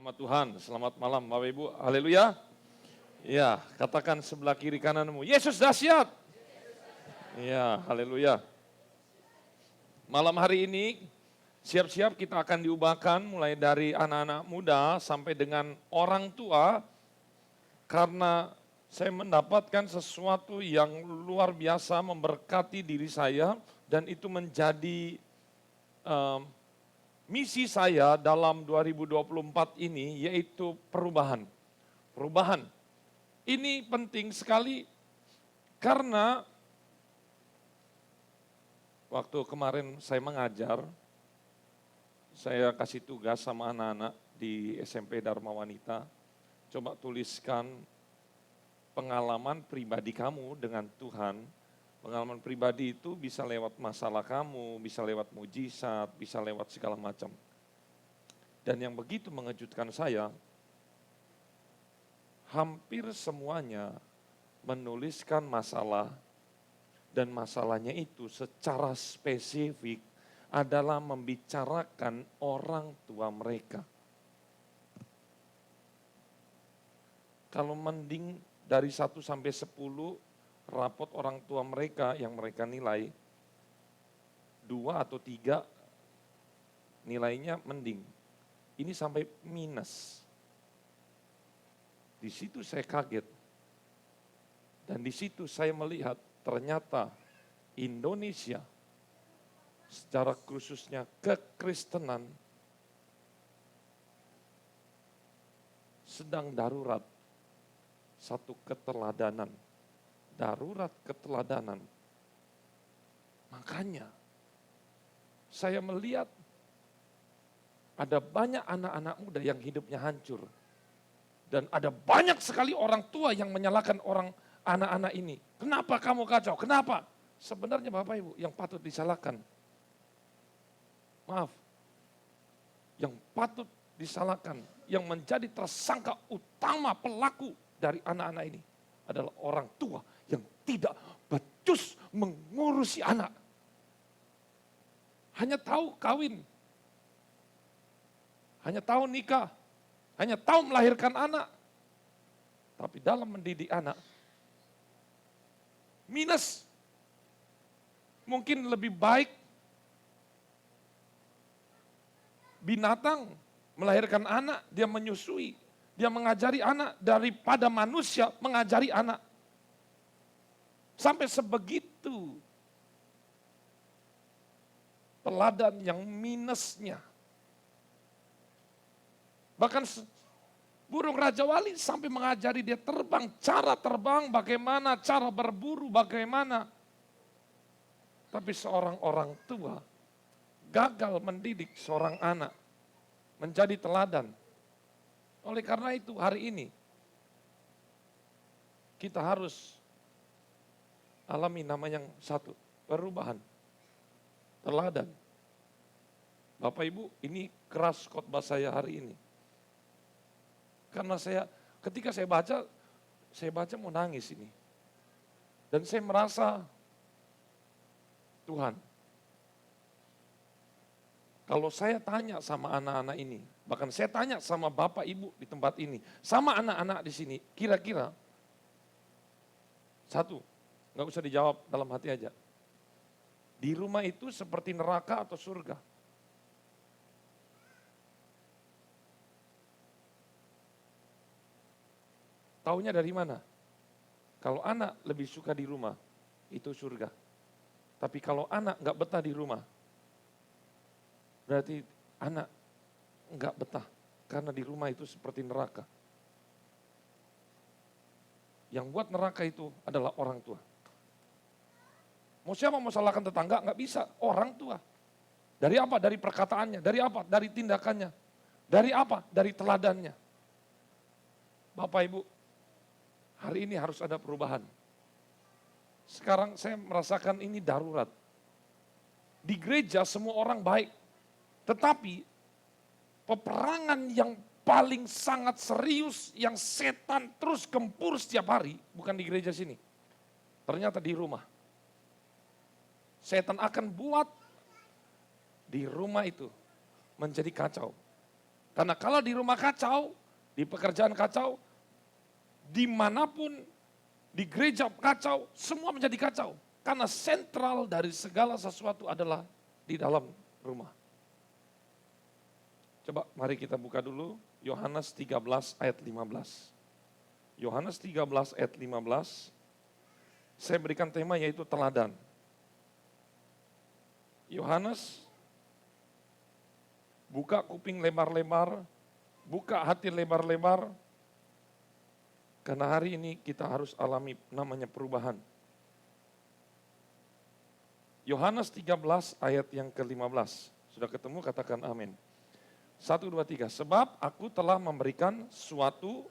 Nama Tuhan, selamat malam Bapak Ibu, haleluya. Ya, katakan sebelah kiri kananmu, Yesus dahsyat. Ya, haleluya. Malam hari ini, siap-siap kita akan diubahkan mulai dari anak-anak muda sampai dengan orang tua. Karena saya mendapatkan sesuatu yang luar biasa memberkati diri saya. Dan itu menjadi misi saya dalam 2024 ini, yaitu perubahan. Perubahan. Ini penting sekali karena waktu kemarin saya mengajar, saya kasih tugas sama anak-anak di SMP Dharma Wanita, coba tuliskan pengalaman pribadi kamu dengan Tuhan. Pengalaman pribadi itu bisa lewat masalah kamu, bisa lewat mujizat, bisa lewat segala macam. Dan yang begitu mengejutkan saya, hampir semuanya menuliskan masalah, dan masalahnya itu secara spesifik adalah membicarakan orang tua mereka. Kalau mending dari 1 sampai 10, rapot orang tua mereka yang mereka nilai, 2 atau 3 nilainya mending. Ini sampai minus. Di situ saya kaget. Dan di situ saya melihat ternyata Indonesia secara khususnya kekristenan sedang darurat satu keteladanan. Darurat keteladanan. Makanya saya melihat ada banyak anak-anak muda yang hidupnya hancur. Dan ada banyak sekali orang tua yang menyalahkan anak-anak ini. Kenapa kamu kacau? Kenapa? Sebenarnya Bapak Ibu yang patut disalahkan. Maaf. Yang patut disalahkan, yang menjadi tersangka utama pelaku dari anak-anak ini adalah orang tua yang tidak becus mengurusi anak. Hanya tahu kawin. Hanya tahu nikah. Hanya tahu melahirkan anak. Tapi dalam mendidik anak, minus. Mungkin lebih baik binatang melahirkan anak, dia menyusui, dia mengajari anak daripada manusia mengajari anak. Sampai sebegitu teladan yang minusnya. Bahkan burung Raja Wali sampai mengajari dia terbang, cara terbang bagaimana, cara berburu bagaimana. Tapi seorang orang tua gagal mendidik seorang anak menjadi teladan. Oleh karena itu hari ini kita harus alami nama yang satu, perubahan. Teladan. Bapak Ibu, ini keras khotbah saya hari ini. Karena ketika saya baca mau nangis ini. Dan saya merasa, Tuhan, kalau saya tanya sama anak-anak ini, bahkan saya tanya sama Bapak Ibu di tempat ini, sama anak-anak di sini, kira-kira, satu, nggak usah dijawab dalam hati aja. Di rumah itu seperti neraka atau surga? Taunya dari mana? Kalau anak lebih suka di rumah, itu surga. Tapi kalau anak nggak betah di rumah, berarti anak nggak betah. Karena di rumah itu seperti neraka. Yang buat neraka itu adalah orang tua. Mau siapa mau salahkan tetangga? Nggak bisa, orang tua. Dari apa? Dari perkataannya. Dari apa? Dari tindakannya. Dari apa? Dari teladannya. Bapak Ibu, hari ini harus ada perubahan. Sekarang saya merasakan ini darurat. Di gereja semua orang baik. Tetapi peperangan yang paling sangat serius yang setan terus gempur setiap hari bukan di gereja sini. Ternyata di rumah. Setan akan buat di rumah itu menjadi kacau. Karena kalau di rumah kacau, di pekerjaan kacau, dimanapun, di gereja kacau, semua menjadi kacau. Karena sentral dari segala sesuatu adalah di dalam rumah. Coba mari kita buka dulu Yohanes 13 ayat 15. Yohanes 13 ayat 15, saya berikan tema yaitu teladan. Yohanes, buka kuping lebar-lebar, buka hati lebar-lebar, karena hari ini kita harus alami namanya perubahan. Yohanes 13 ayat yang ke-15. Sudah ketemu, katakan amin. 1, 2, 3. Sebab aku telah memberikan suatu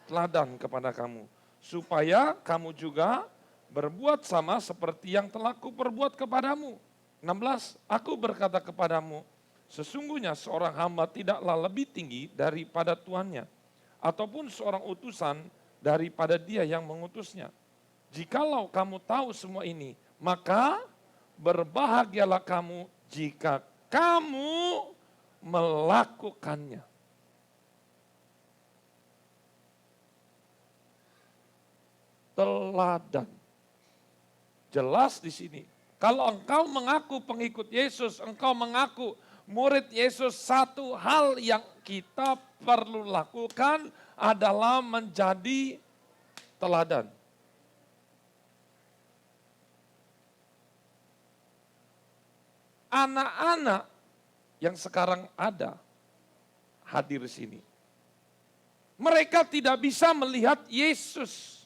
teladan kepada kamu. Supaya kamu juga berbuat sama seperti yang telah kuperbuat kepadamu. 16. Aku berkata kepadamu, sesungguhnya seorang hamba tidaklah lebih tinggi daripada tuannya, ataupun seorang utusan daripada dia yang mengutusnya. Jikalau kamu tahu semua ini, maka berbahagialah kamu jika kamu melakukannya. Teladan. Jelas di sini. Kalau engkau mengaku pengikut Yesus, engkau mengaku murid Yesus, satu hal yang kita perlu lakukan adalah menjadi teladan. Anak-anak yang sekarang ada hadir di sini, mereka tidak bisa melihat Yesus.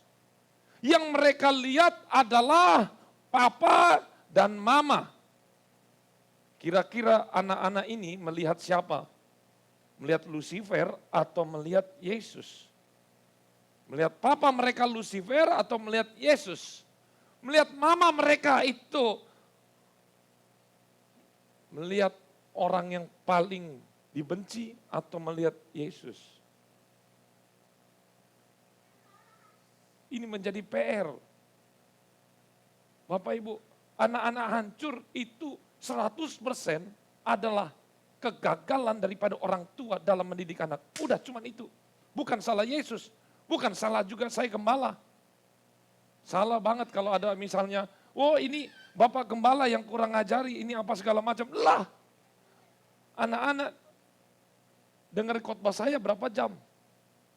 Yang mereka lihat adalah papa dan mama. Kira-kira anak-anak ini melihat siapa? Melihat Lucifer atau melihat Yesus? Melihat papa mereka Lucifer atau melihat Yesus? Melihat mama mereka itu melihat orang yang paling dibenci atau melihat Yesus? Ini menjadi PR. Bapak Ibu, anak-anak hancur itu 100% adalah kegagalan daripada orang tua dalam mendidik anak. Udah cuman itu. Bukan salah Yesus, bukan salah juga saya gembala. Salah banget kalau ada misalnya, oh ini Bapak gembala yang kurang ngajari, ini apa segala macam. Lah, anak-anak dengar khotbah saya berapa jam?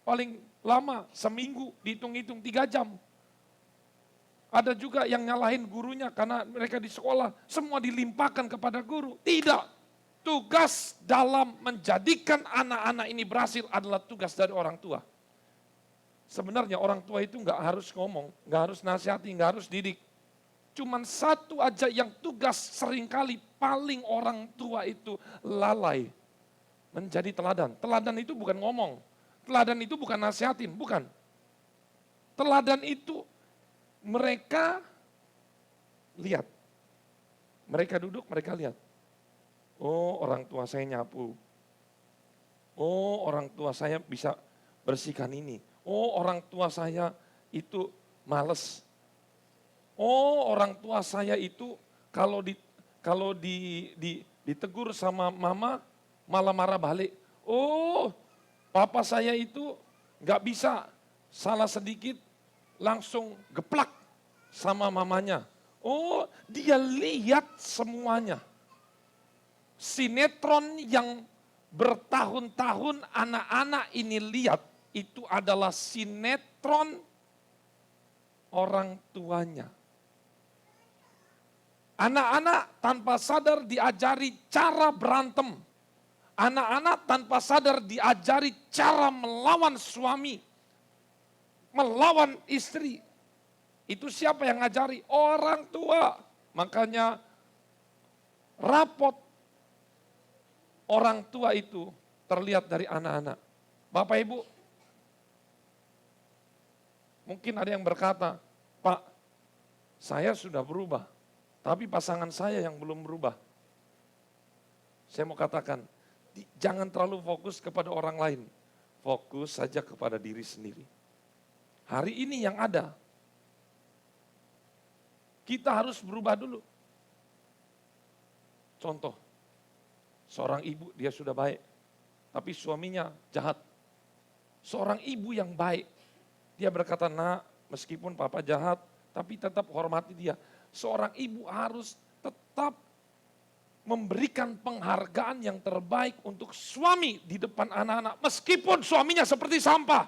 Paling lama seminggu, dihitung-hitung 3 jam. Ada juga yang nyalahin gurunya karena mereka di sekolah, semua dilimpahkan kepada guru. Tidak, tugas dalam menjadikan anak-anak ini berhasil adalah tugas dari orang tua. Sebenarnya orang tua itu nggak harus ngomong, nggak harus nasihati, nggak harus didik. Cuman satu aja yang tugas seringkali paling orang tua itu lalai. Menjadi teladan. Teladan itu bukan ngomong. Teladan itu bukan nasihatin, bukan. Teladan itu mereka lihat. Mereka duduk, mereka lihat. Oh, orang tua saya nyapu. Oh, orang tua saya bisa bersihkan ini. Oh, orang tua saya itu males. Oh, orang tua saya itu kalau ditegur sama mama malah marah balik. Oh, papa saya itu nggak bisa salah sedikit langsung geplak sama mamanya. Oh, dia lihat semuanya. Sinetron yang bertahun-tahun anak-anak ini lihat itu adalah sinetron orang tuanya. Anak-anak tanpa sadar diajari cara berantem. Anak-anak tanpa sadar diajari cara melawan suami, melawan istri. Itu siapa yang ngajari? Orang tua. Makanya rapot orang tua itu terlihat dari anak-anak. Bapak Ibu, mungkin ada yang berkata, Pak, saya sudah berubah. Tapi pasangan saya yang belum berubah. Saya mau katakan, jangan terlalu fokus kepada orang lain. Fokus saja kepada diri sendiri. Hari ini yang ada, kita harus berubah dulu. Contoh, Seorang ibu dia sudah baik, tapi suaminya jahat. Seorang ibu yang baik, dia berkata, nak, meskipun papa jahat, tapi tetap hormati dia. Seorang ibu harus tetap memberikan penghargaan yang terbaik untuk suami di depan anak-anak. Meskipun suaminya seperti sampah,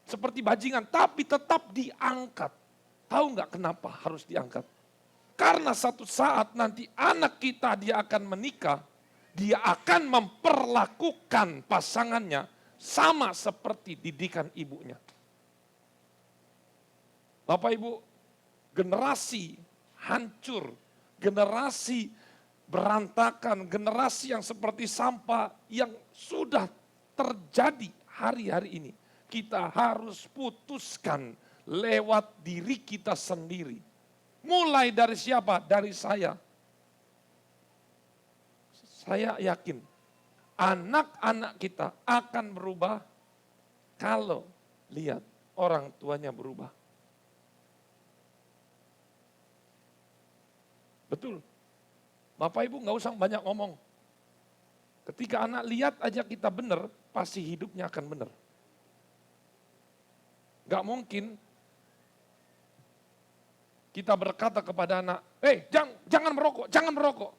seperti bajingan, tapi tetap diangkat. Tahu nggak kenapa harus diangkat? Karena satu saat nanti anak kita dia akan menikah, dia akan memperlakukan pasangannya sama seperti didikan ibunya. Bapak Ibu, generasi hancur, generasi berantakan, generasi yang seperti sampah yang sudah terjadi hari-hari ini. Kita harus putuskan lewat diri kita sendiri. Mulai dari siapa? Dari saya. Saya yakin anak-anak kita akan berubah kalau lihat orang tuanya berubah. Betul. Bapak Ibu nggak usah banyak ngomong. Ketika anak lihat aja kita benar, pasti hidupnya akan benar. Gak mungkin kita berkata kepada anak, jangan merokok, jangan merokok.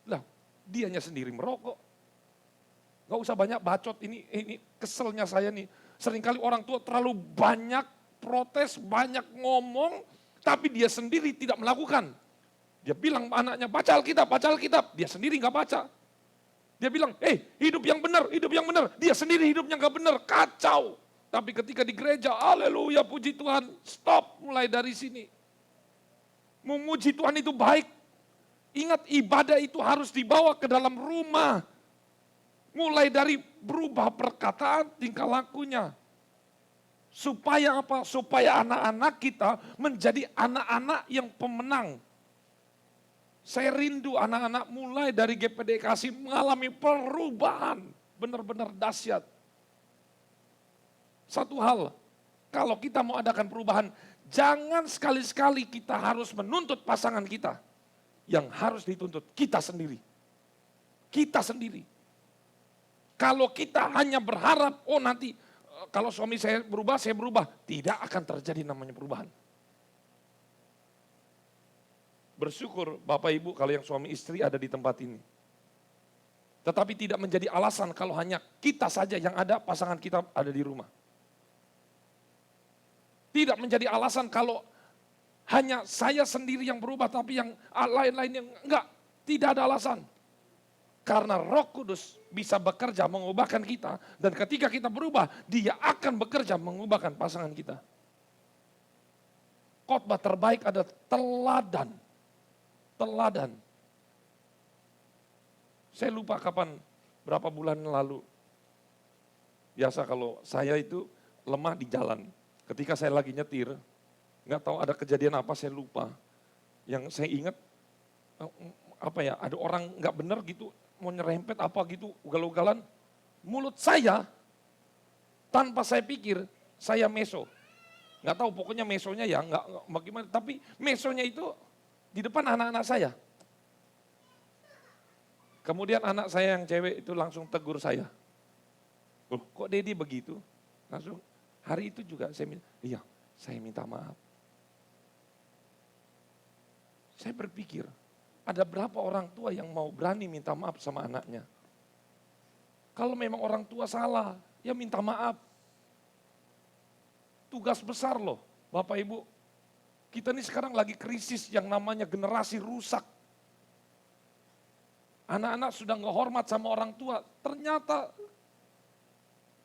Lah, dianya sendiri merokok. Gak usah banyak bacot, ini keselnya saya nih. Seringkali orang tua terlalu banyak protes, banyak ngomong, tapi dia sendiri tidak melakukan. Dia bilang anaknya, baca Alkitab, dia sendiri gak baca. Dia bilang, hidup yang benar, dia sendiri hidupnya gak benar, kacau. Tapi ketika di gereja, haleluya, puji Tuhan, stop mulai dari sini. Memuji Tuhan itu baik. Ingat ibadah itu harus dibawa ke dalam rumah. Mulai dari berubah perkataan, tingkah lakunya. Supaya apa? Supaya anak-anak kita menjadi anak-anak yang pemenang. Saya rindu anak-anak mulai dari GPD Kasih mengalami perubahan. Benar-benar dahsyat. Satu hal, kalau kita mau adakan perubahan, jangan sekali-sekali kita harus menuntut pasangan kita. Yang harus dituntut kita sendiri. Kita sendiri. Kalau kita hanya berharap, nanti kalau suami saya berubah, tidak akan terjadi namanya perubahan. Bersyukur Bapak Ibu kalau yang suami istri ada di tempat ini. Tetapi tidak menjadi alasan kalau hanya kita saja yang ada, pasangan kita ada di rumah. Tidak menjadi alasan kalau hanya saya sendiri yang berubah, tapi yang lain-lain yang enggak. Tidak ada alasan. Karena Roh Kudus bisa bekerja mengubahkan kita. Dan ketika kita berubah, dia akan bekerja mengubahkan pasangan kita. Khotbah terbaik ada teladan. Teladan. Saya lupa kapan, berapa bulan lalu. Biasa kalau saya itu lemah di jalan. Ketika saya lagi nyetir, nggak tahu ada kejadian apa, saya lupa. Yang saya ingat, ada orang nggak benar gitu, mau nyerempet apa gitu, ugal-ugalan. Mulut saya, tanpa saya pikir, saya meso. Nggak tahu pokoknya mesonya ya, nggak bagaimana. Tapi mesonya itu di depan anak-anak saya. Kemudian anak saya yang cewek itu langsung tegur saya. Loh, kok Dedi begitu? Langsung. Hari itu juga saya minta maaf. Saya berpikir, ada berapa orang tua yang mau berani minta maaf sama anaknya? Kalau memang orang tua salah, ya minta maaf. Tugas besar loh, Bapak Ibu. Kita ini sekarang lagi krisis yang namanya generasi rusak. Anak-anak sudah nggak hormat sama orang tua, ternyata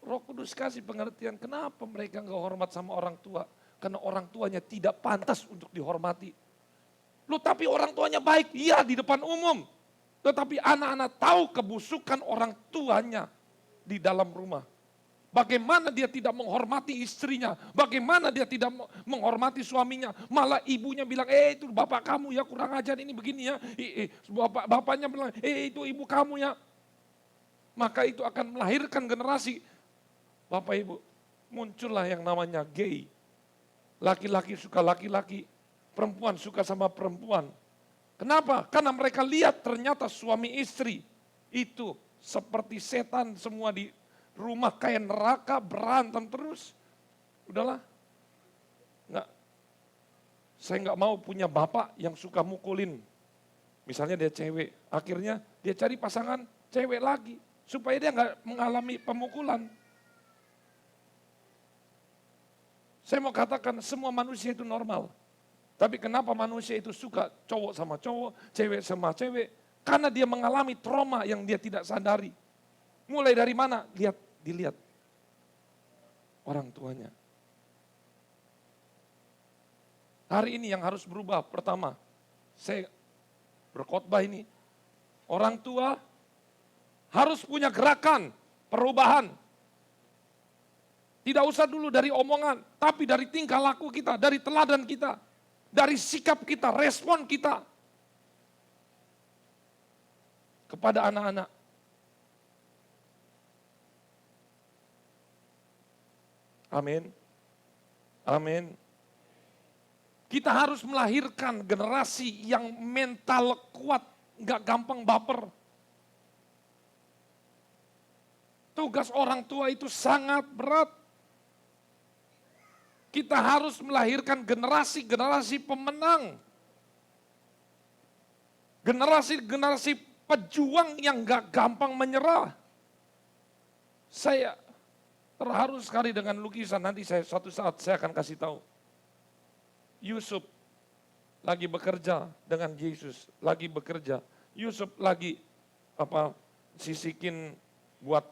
Roh Kudus kasih pengertian kenapa mereka nggak hormat sama orang tua. Karena orang tuanya tidak pantas untuk dihormati. Loh tapi orang tuanya baik, iya di depan umum. Tetapi anak-anak tahu kebusukan orang tuanya di dalam rumah. Bagaimana dia tidak menghormati istrinya, bagaimana dia tidak menghormati suaminya. Malah ibunya bilang, itu bapak kamu ya kurang ajar ini begini ya. Bapaknya bilang, itu ibu kamu ya. Maka itu akan melahirkan generasi. Bapak Ibu, muncullah yang namanya gay. Laki-laki suka laki-laki, perempuan suka sama perempuan. Kenapa? Karena mereka lihat ternyata suami istri Itu seperti setan semua di rumah kayak neraka, berantem terus. Udahlah, nggak, saya nggak mau punya bapak yang suka mukulin. Misalnya dia cewek, akhirnya dia cari pasangan cewek lagi. Supaya dia nggak mengalami pemukulan. Saya mau katakan semua manusia itu normal. Tapi kenapa manusia itu suka cowok sama cowok, cewek sama cewek? Karena dia mengalami trauma yang dia tidak sadari. Mulai dari mana? Dilihat orang tuanya. Hari ini yang harus berubah, pertama, saya berkhotbah ini, orang tua harus punya gerakan perubahan. Tidak usah dulu dari omongan, tapi dari tingkah laku kita, dari teladan kita, dari sikap kita, respon kita kepada anak-anak. Amin. Amin. Kita harus melahirkan generasi yang mental kuat, gak gampang baper. Tugas orang tua itu sangat berat. Kita harus melahirkan generasi-generasi pemenang. Generasi-generasi pejuang yang gak gampang menyerah. Saya terharu sekali dengan lukisan, nanti suatu saat saya akan kasih tahu. Yusuf lagi bekerja dengan Yesus, lagi bekerja. Yusuf lagi sisikin buat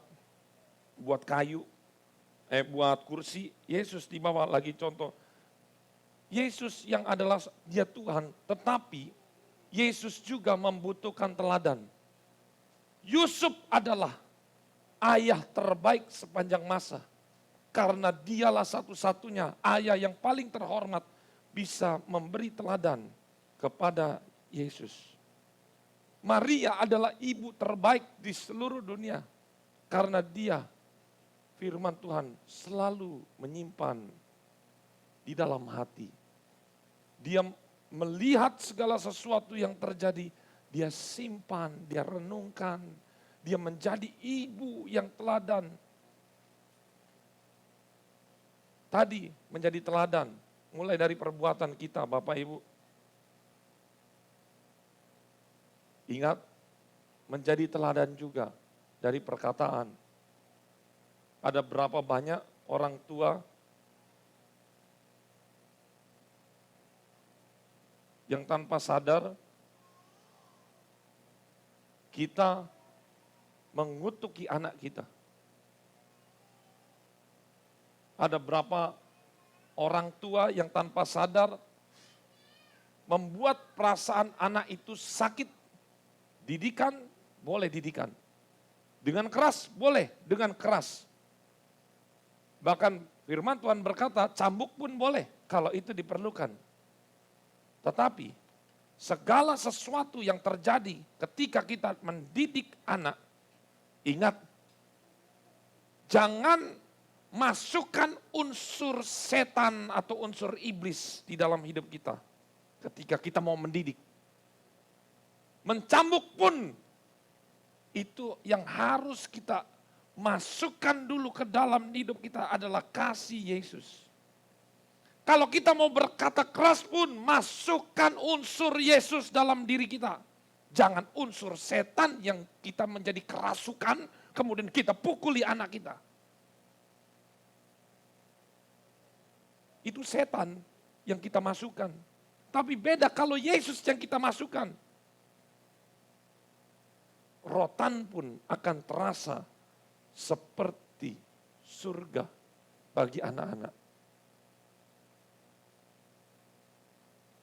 kayu, buat kursi. Yesus di bawah lagi contoh. Yesus yang adalah dia Tuhan, tetapi Yesus juga membutuhkan teladan. Yusuf adalah ayah terbaik sepanjang masa. Karena dialah satu-satunya ayah yang paling terhormat bisa memberi teladan kepada Yesus. Maria adalah ibu terbaik di seluruh dunia. Karena dia firman Tuhan selalu menyimpan di dalam hati. Dia melihat segala sesuatu yang terjadi, dia simpan, dia renungkan, dia menjadi ibu yang teladan. Tadi menjadi teladan, mulai dari perbuatan kita Bapak Ibu. Ingat, menjadi teladan juga dari perkataan. Ada berapa banyak orang tua yang tanpa sadar kita mengutuki anak kita. Ada berapa orang tua yang tanpa sadar membuat perasaan anak itu sakit. Didikan, boleh didikan. Dengan keras, boleh dengan keras. Bahkan firman Tuhan berkata, cambuk pun boleh kalau itu diperlukan. Tetapi segala sesuatu yang terjadi ketika kita mendidik anak, ingat, jangan masukkan unsur setan atau unsur iblis di dalam hidup kita ketika kita mau mendidik. Mencambuk pun itu yang harus kita masukkan dulu ke dalam hidup kita adalah kasih Yesus. Kalau kita mau berkata keras pun masukkan unsur Yesus dalam diri kita. Jangan unsur setan yang kita menjadi kerasukan kemudian kita pukuli anak kita. Itu setan yang kita masukkan. Tapi beda kalau Yesus yang kita masukkan. Rotan pun akan terasa seperti surga bagi anak-anak.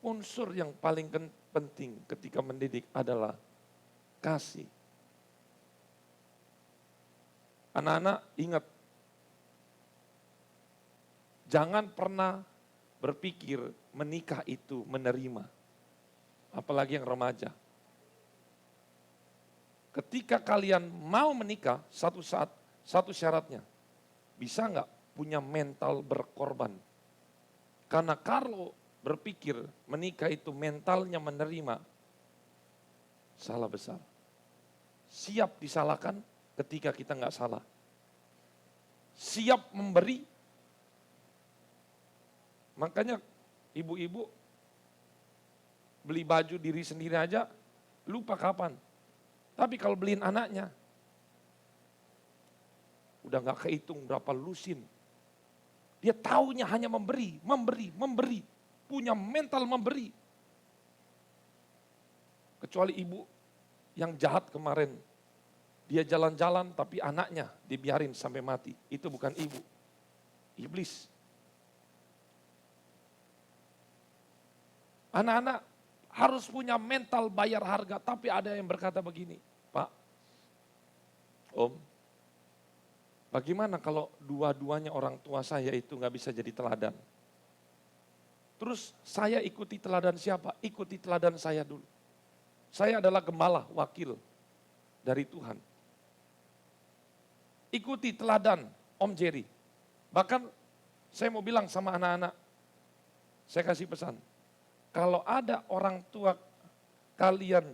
Unsur yang paling penting ketika mendidik adalah kasih. Anak-anak ingat, jangan pernah berpikir menikah itu menerima. Apalagi yang remaja. Ketika kalian mau menikah, satu saat, satu syaratnya. Bisa nggak punya mental berkorban? Karena kalau berpikir menikah itu mentalnya menerima, salah besar. siap disalahkan ketika kita nggak salah. Siap memberi. Makanya ibu-ibu beli baju diri sendiri aja lupa kapan. Tapi kalau beliin anaknya, udah nggak kehitung berapa lusin. Dia taunya hanya memberi. Punya mental memberi. Kecuali ibu yang jahat kemarin. Dia jalan-jalan tapi anaknya dibiarin sampai mati. Itu bukan ibu. Iblis. Anak-anak harus punya mental bayar harga. Tapi ada yang berkata begini, Pak, Om, bagaimana kalau dua-duanya orang tua saya itu nggak bisa jadi teladan? Terus saya ikuti teladan siapa? Ikuti teladan saya dulu. Saya adalah gembala, wakil dari Tuhan. Ikuti teladan Om Jerry. Bahkan saya mau bilang sama anak-anak, saya kasih pesan, kalau ada orang tua kalian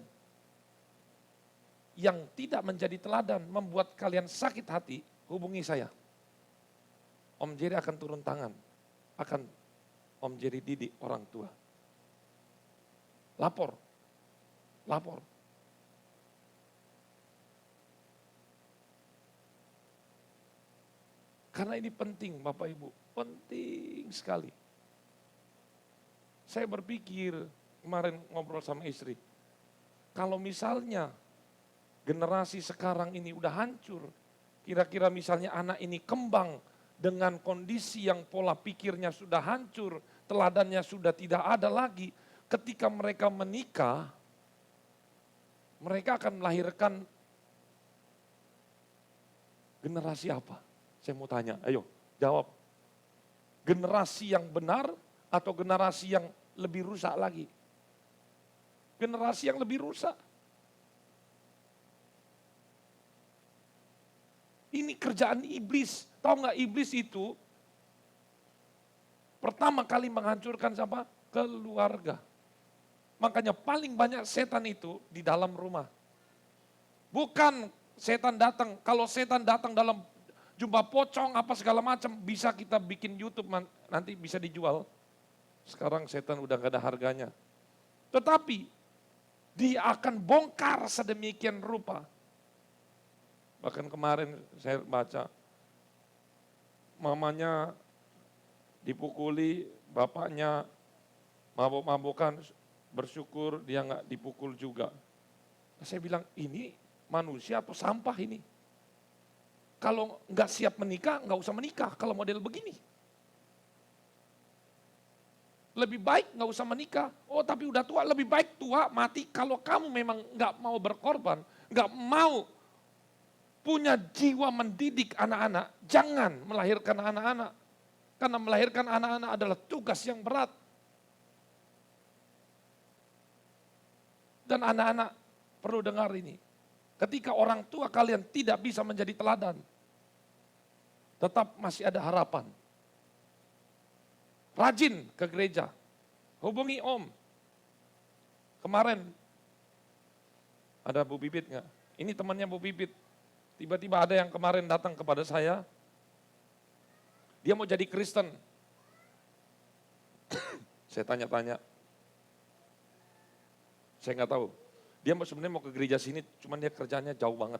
yang tidak menjadi teladan, membuat kalian sakit hati, hubungi saya. Om Jerry akan turun tangan, akan Om Jerry didik orang tua. Lapor. Karena ini penting Bapak Ibu, penting sekali. Saya berpikir, kemarin ngobrol sama istri, kalau misalnya generasi sekarang ini udah hancur, kira-kira misalnya anak ini kembang dengan kondisi yang pola pikirnya sudah hancur, teladannya sudah tidak ada lagi, ketika mereka menikah, mereka akan melahirkan generasi apa? Saya mau tanya, ayo jawab. Generasi yang benar atau generasi yang lebih rusak lagi? Generasi yang lebih rusak. Ini kerjaan iblis. Tahu nggak iblis itu pertama kali menghancurkan siapa? Keluarga. Makanya paling banyak setan itu di dalam rumah. Bukan setan datang, kalau setan datang dalam jumpa pocong apa segala macam bisa kita bikin YouTube nanti bisa dijual. Sekarang setan udah gak ada harganya. Tetapi dia akan bongkar sedemikian rupa. Bahkan kemarin saya baca mamanya dipukuli, bapaknya mabuk-mabukan, bersyukur dia gak dipukul juga. Saya bilang ini manusia atau sampah ini? Kalau nggak siap menikah, nggak usah menikah kalau model begini. Lebih baik nggak usah menikah. Oh tapi udah tua, lebih baik tua mati. Kalau kamu memang nggak mau berkorban, nggak mau punya jiwa mendidik anak-anak, jangan melahirkan anak-anak. Karena melahirkan anak-anak adalah tugas yang berat. Dan anak-anak perlu dengar ini. Ketika orang tua kalian tidak bisa menjadi teladan, tetap masih ada harapan. Rajin ke gereja, hubungi Om. Kemarin ada Bu Bibit nggak? Ini temannya Bu Bibit. Tiba-tiba ada yang kemarin datang kepada saya, dia mau jadi Kristen. Saya tanya-tanya, saya nggak tahu. Dia sebenarnya mau ke gereja sini, cuman dia kerjanya jauh banget.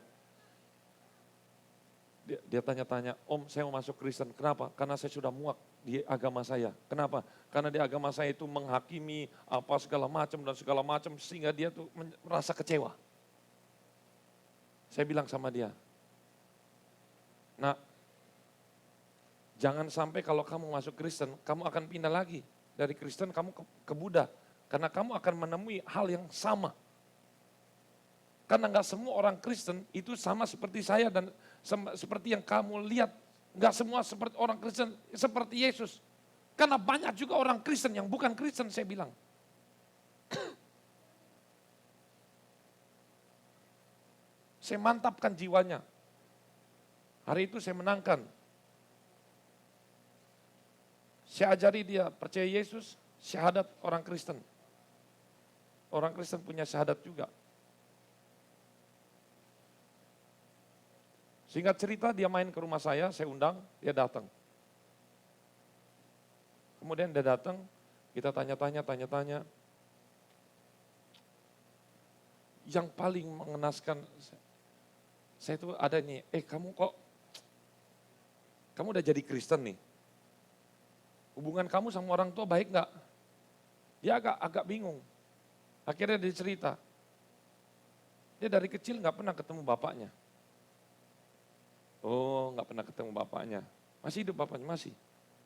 Dia tanya-tanya, Om saya mau masuk Kristen, kenapa? Karena saya sudah muak di agama saya. Kenapa? Karena di agama saya itu menghakimi apa segala macam sehingga dia tuh merasa kecewa. Saya bilang sama dia, nah jangan sampai kalau kamu masuk Kristen, kamu akan pindah lagi. Dari Kristen kamu ke Buddha, karena kamu akan menemui hal yang sama. Karena nggak semua orang Kristen itu sama seperti saya dan seperti yang kamu lihat. Nggak semua seperti orang Kristen seperti Yesus. Karena banyak juga orang Kristen yang bukan Kristen, saya bilang. Saya mantapkan jiwanya. Hari itu saya menangkan. Saya ajari dia percaya Yesus, syahadat orang Kristen. Orang Kristen punya syahadat juga. Singkat cerita dia main ke rumah saya undang, dia datang. Kemudian dia datang, kita tanya-tanya. Yang paling mengenaskan, saya tuh ada nih, kamu udah jadi Kristen nih. Hubungan kamu sama orang tua baik nggak? Dia agak bingung. Akhirnya dia cerita, dia dari kecil nggak pernah ketemu bapaknya. Oh, nggak pernah ketemu bapaknya. Masih hidup bapaknya? Masih.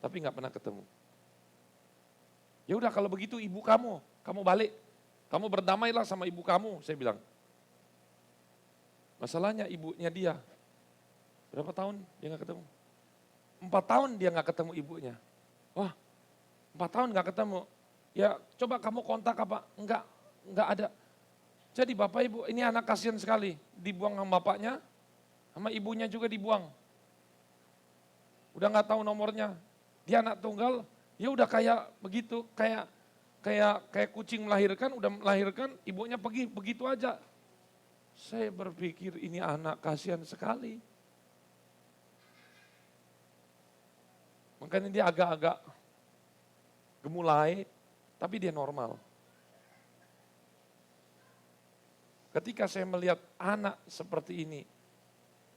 Tapi nggak pernah ketemu. Ya udah kalau begitu ibu kamu balik. Kamu berdamailah sama ibu kamu, saya bilang. Masalahnya ibunya dia. Berapa tahun dia nggak ketemu? 4 tahun dia nggak ketemu ibunya. Wah, 4 tahun nggak ketemu. Ya coba kamu kontak apa? Enggak ada. Jadi bapak ibu, ini anak kasihan sekali. Dibuang sama bapaknya, sama ibunya juga dibuang. Udah nggak tahu nomornya. Dia anak tunggal, ya udah kayak begitu, kayak kucing melahirkan, udah melahirkan, ibunya pergi begitu aja. Saya berpikir ini anak kasihan sekali. Makanya dia agak-agak gemulai, tapi dia normal. Ketika saya melihat anak seperti ini,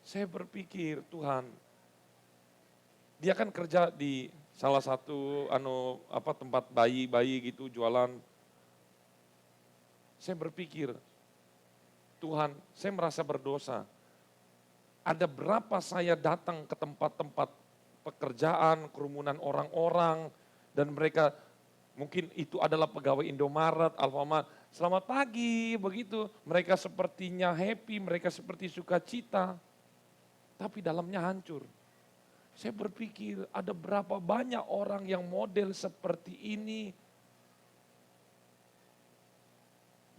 saya berpikir Tuhan, dia kan kerja di salah satu tempat bayi gitu jualan. Saya berpikir, Tuhan, saya merasa berdosa. Ada berapa saya datang ke tempat-tempat pekerjaan, kerumunan orang-orang, dan mereka mungkin itu adalah pegawai Indomaret, Alfamart. Selamat pagi, begitu. Mereka sepertinya happy, mereka seperti sukacita. Tapi dalamnya hancur. Saya berpikir ada berapa banyak orang yang model seperti ini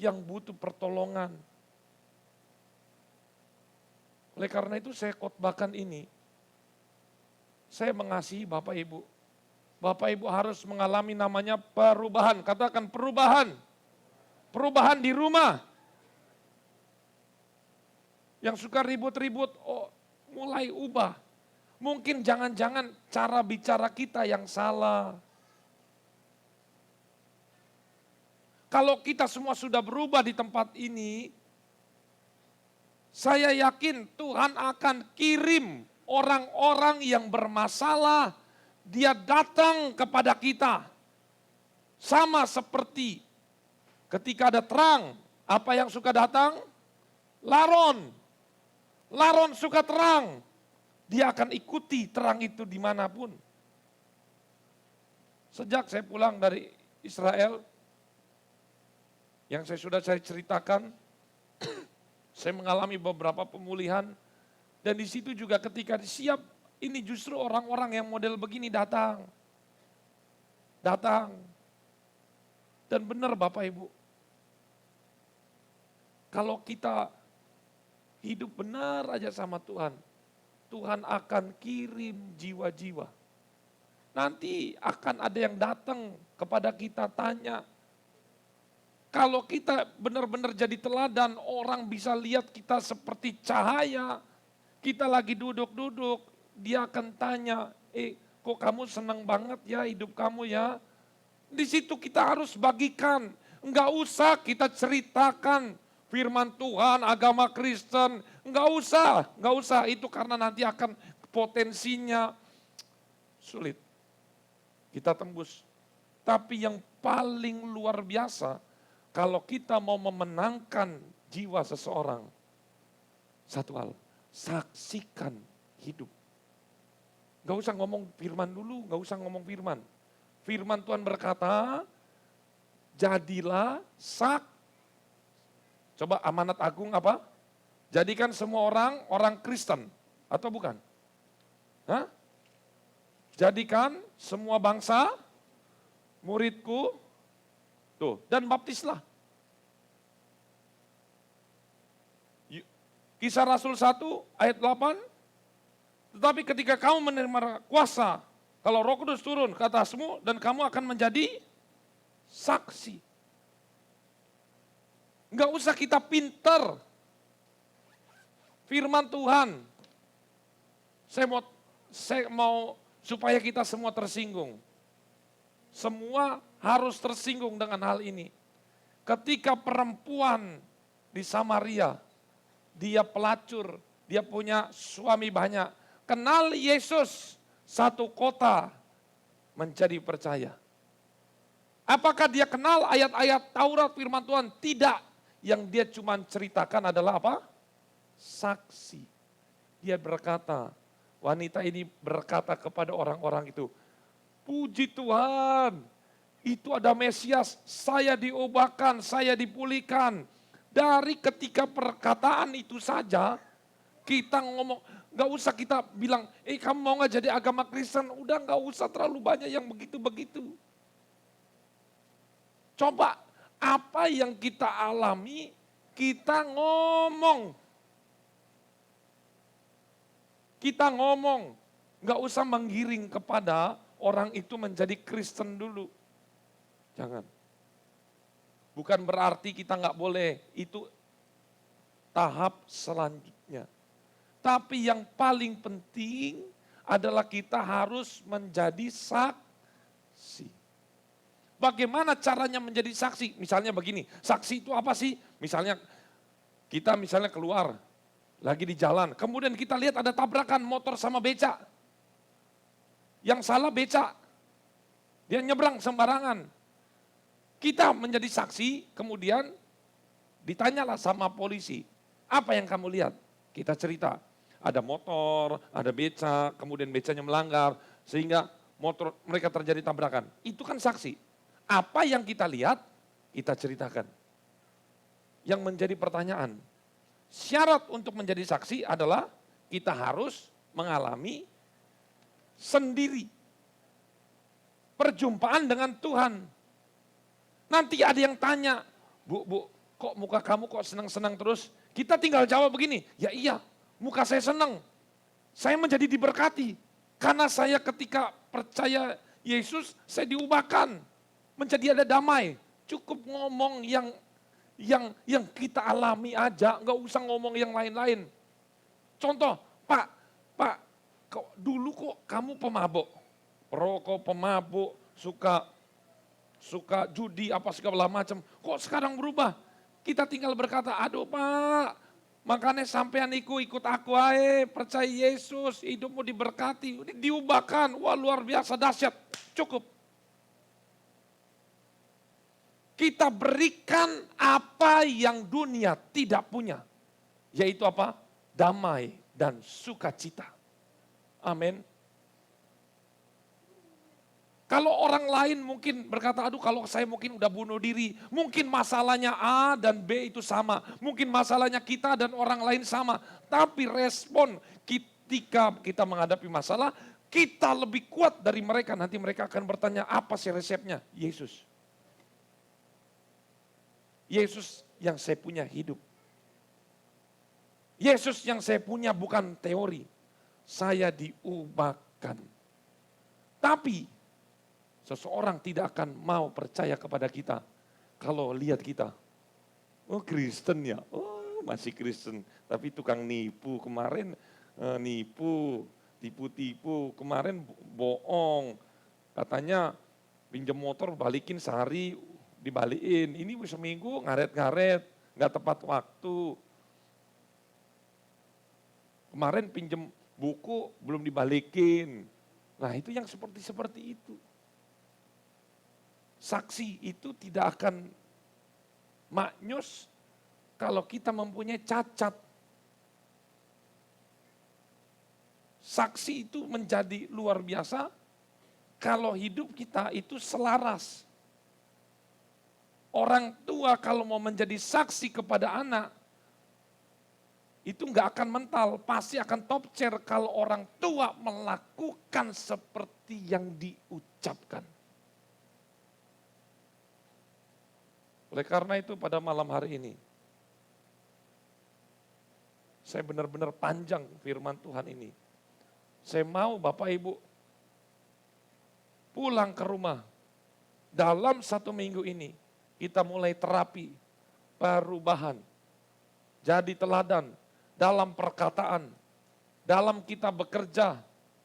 yang butuh pertolongan. Oleh karena itu saya khotbahkan ini. Saya mengasihi Bapak Ibu. Bapak Ibu harus mengalami namanya perubahan. Katakan perubahan. Perubahan di rumah. Yang suka ribut-ribut, mulai ubah. Mungkin jangan-jangan cara bicara kita yang salah. Kalau kita semua sudah berubah di tempat ini, saya yakin Tuhan akan kirim orang-orang yang bermasalah, dia datang kepada kita. Sama seperti ketika ada terang, apa yang suka datang? Laron. Laron suka terang. Dia akan ikuti terang itu dimanapun. Sejak saya pulang dari Israel, yang saya ceritakan, saya mengalami beberapa pemulihan. Dan di situ juga ketika siap, ini justru orang-orang yang model begini datang. Datang. Dan benar Bapak Ibu, kalau kita hidup benar aja sama Tuhan, Tuhan akan kirim jiwa-jiwa. Nanti akan ada yang datang kepada kita tanya, kalau kita benar-benar jadi teladan, orang bisa lihat kita seperti cahaya. Kita lagi duduk-duduk, dia akan tanya, kok kamu senang banget ya hidup kamu ya? Di situ kita harus bagikan, enggak usah kita ceritakan firman Tuhan, agama Kristen, enggak usah itu karena nanti akan potensinya sulit. Kita tembus. Tapi yang paling luar biasa, kalau kita mau memenangkan jiwa seseorang, satu hal, saksikan hidup. Gak usah ngomong firman dulu, gak usah ngomong firman. Firman Tuhan berkata, jadilah coba amanat agung apa? Jadikan semua orang Kristen, atau bukan? Hah? Jadikan semua bangsa, muridku, dan baptislah. Kisah Rasul 1 ayat 8, tetapi ketika kamu menerima kuasa, kalau Roh Kudus turun ke atasmu dan kamu akan menjadi saksi. Enggak usah kita pinter. Firman Tuhan, Saya mau supaya kita semua tersinggung. Semua harus tersinggung dengan hal ini. Ketika perempuan di Samaria, dia pelacur, dia punya suami banyak, kenal Yesus, satu kota menjadi percaya. Apakah dia kenal ayat-ayat Taurat firman Tuhan? Tidak. Yang dia cuma ceritakan adalah apa? Saksi. Dia berkata, wanita ini berkata kepada orang-orang itu, puji Tuhan, itu ada Mesias, saya diubahkan, saya dipulihkan. Dari ketika perkataan itu saja, kita ngomong, gak usah kita bilang, kamu mau gak jadi agama Kristen? Udah gak usah terlalu banyak yang begitu-begitu. Coba, apa yang kita alami, kita ngomong. Kita ngomong, gak usah menggiring kepada orang itu menjadi Kristen dulu. Jangan. Bukan berarti kita gak boleh, itu tahap selanjutnya. Tapi yang paling penting adalah kita harus menjadi saksi. Bagaimana caranya menjadi saksi? Misalnya begini, saksi itu apa sih? Misalnya kita keluar, lagi di jalan, kemudian kita lihat ada tabrakan motor sama beca. Yang salah beca, dia nyebrang sembarangan. Kita menjadi saksi, kemudian ditanyalah sama polisi, apa yang kamu lihat? Kita cerita, ada motor, ada beca, kemudian becanya melanggar, sehingga motor mereka terjadi tabrakan. Itu kan saksi. Apa yang kita lihat, kita ceritakan. Yang menjadi pertanyaan, syarat untuk menjadi saksi adalah kita harus mengalami sendiri perjumpaan dengan Tuhan. Nanti ada yang tanya, Bu, kok muka kamu kok senang-senang terus? Kita tinggal jawab begini, ya iya, muka saya senang. Saya menjadi diberkati. Karena saya ketika percaya Yesus, saya diubahkan. Menjadi ada damai. Cukup ngomong yang kita alami aja, nggak usah ngomong yang lain-lain. Contoh, Pak, dulu kok kamu pemabuk, perokok, pemabuk, suka judi, apa segala macam. Kok sekarang berubah? Kita tinggal berkata, aduh Pak, makanya sampean ikut aku aja, percaya Yesus, hidupmu diberkati, diubahkan, wah luar biasa dahsyat, cukup. Kita berikan apa yang dunia tidak punya, yaitu apa? Damai dan sukacita. Amin. Kalau orang lain mungkin berkata, aduh kalau saya mungkin udah bunuh diri. Mungkin masalahnya A dan B itu sama. Mungkin masalahnya kita dan orang lain sama. Tapi respon ketika kita menghadapi masalah, kita lebih kuat dari mereka. Nanti mereka akan bertanya, apa sih resepnya? Yesus. Yesus yang saya punya hidup. Yesus yang saya punya bukan teori. Saya diubahkan. Tapi seseorang tidak akan mau percaya kepada kita kalau lihat kita. Oh Kristen ya, oh masih Kristen. Tapi tukang nipu kemarin, tipu-tipu. Kemarin bohong. Katanya pinjam motor balikin sehari, dibalikin. Ini seminggu ngaret-ngaret, nggak tepat waktu. Kemarin pinjam buku belum dibalikin. Nah itu yang seperti itu. Saksi itu tidak akan maknyus kalau kita mempunyai cacat. Saksi itu menjadi luar biasa kalau hidup kita itu selaras. Orang tua kalau mau menjadi saksi kepada anak, itu nggak akan mental, pasti akan top chair kalau orang tua melakukan seperti yang diucapkan. Oleh karena itu pada malam hari ini, saya benar-benar panjang firman Tuhan ini. Saya mau Bapak Ibu pulang ke rumah, dalam 1 minggu ini, kita mulai terapi perubahan. Jadi teladan dalam perkataan. Dalam kita bekerja,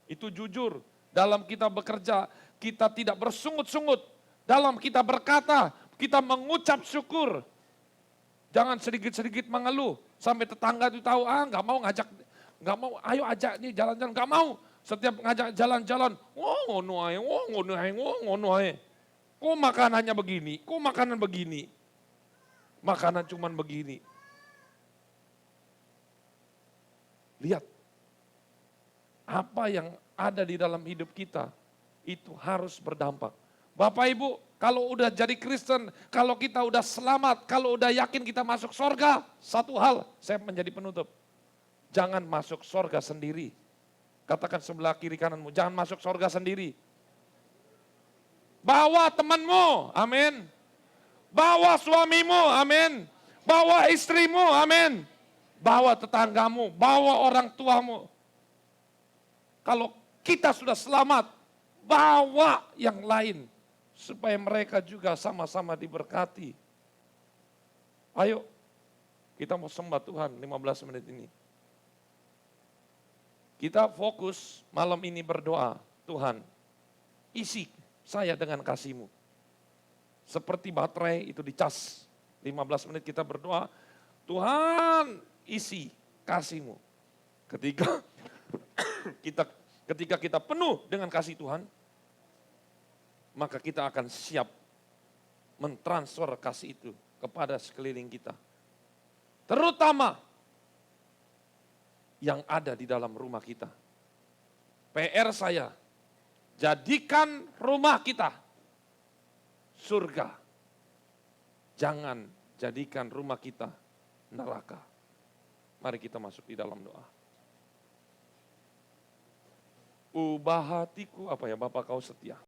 itu jujur. Dalam kita bekerja, kita tidak bersungut-sungut. Dalam kita berkata, kita mengucap syukur. Jangan sedikit-sedikit mengeluh. Sampai tetangga itu tahu, nggak mau ngajak, nggak mau, ayo ajak nih jalan-jalan. Nggak mau. Setiap ngajak jalan-jalan, ngono ae. Kok makanannya begini, kok makanan begini. Makanan cuman begini. Lihat, apa yang ada di dalam hidup kita, itu harus berdampak. Bapak Ibu, kalau udah jadi Kristen, kalau kita udah selamat, kalau udah yakin kita masuk sorga, satu hal, saya menjadi penutup. Jangan masuk sorga sendiri. Katakan sebelah kiri kananmu, jangan masuk sorga sendiri. Bawa temanmu, amin. Bawa suamimu, amin. Bawa istrimu, amin. Bawa tetanggamu, bawa orang tuamu. Kalau kita sudah selamat, bawa yang lain. Supaya mereka juga sama-sama diberkati. Ayo, kita mau sembah Tuhan 15 menit ini. Kita fokus malam ini berdoa, Tuhan, isi saya dengan kasih-Mu. Seperti baterai itu dicas, 15 menit kita berdoa, Tuhan isi kasih-Mu. Ketika kita penuh dengan kasih Tuhan, maka kita akan siap mentransfer kasih itu kepada sekeliling kita. Terutama yang ada di dalam rumah kita. PR saya, jadikan rumah kita surga. Jangan jadikan rumah kita neraka. Mari kita masuk di dalam doa. Ubah hatiku, apa ya, Bapa kau setia.